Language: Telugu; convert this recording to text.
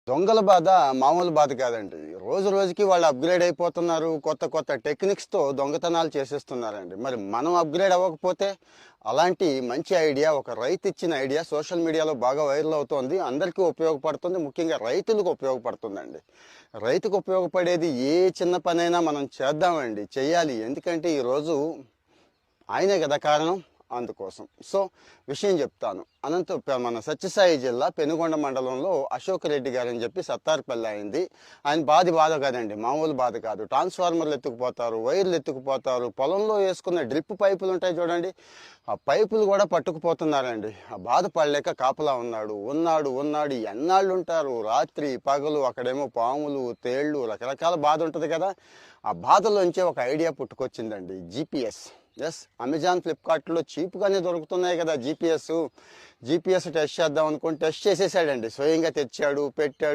దొంగల బాధ మామూలు బాధ కాదండి. రోజు రోజుకి వాళ్ళు అప్గ్రేడ్ అయిపోతున్నారు. కొత్త కొత్త టెక్నిక్స్‌తో దొంగతనాలు చేసేస్తున్నారండి. మరి మనం అప్గ్రేడ్ అవ్వకపోతే? అలాంటి మంచి ఐడియా, ఒక రైతు ఇచ్చిన ఐడియా సోషల్ మీడియాలో బాగా వైరల్ అవుతోంది. అందరికీ ఉపయోగపడుతుంది. ముఖ్యంగా రైతులకు ఉపయోగపడుతుందండి. రైతుకు ఉపయోగపడేది ఏ చిన్న పనైనా మనం చేద్దామండి. చెయ్యాలి. ఎందుకంటే ఈరోజు ఆయనే కదా కారణం. అందుకోసం విషయం చెప్తాను. మన సత్యసాయి జిల్లా పెనుగొండ మండలంలో అశోక్ రెడ్డి గారు అని చెప్పి సత్తార్పల్లి అయింది. ఆయన బాధ కాదండి, మామూలు బాధ కాదు. ట్రాన్స్ఫార్మర్లు ఎత్తుకుపోతారు, వైర్లు ఎత్తుకుపోతారు, పొలంలో వేసుకున్న డ్రిప్ పైపులు ఉంటాయి చూడండి, ఆ పైపులు కూడా పట్టుకుపోతున్నారండి. ఆ బాధ పడలేక కాపలా ఉన్నాడు. ఎన్నాళ్ళు ఉంటారు? రాత్రి పగలు. అక్కడేమో పాములు, తేళ్ళు, రకరకాల బాధ ఉంటుంది కదా. ఆ బాధలోంచే ఒక ఐడియా పుట్టుకొచ్చిందండి. జీపీఎస్. అమెజాన్, ఫ్లిప్కార్ట్లో చీప్గానే దొరుకుతున్నాయి కదా జీపీఎస్ టెస్ట్ చేద్దాం అనుకుని టెస్ట్ చేసేసాడండి. స్వయంగా తెచ్చాడు, పెట్టాడు.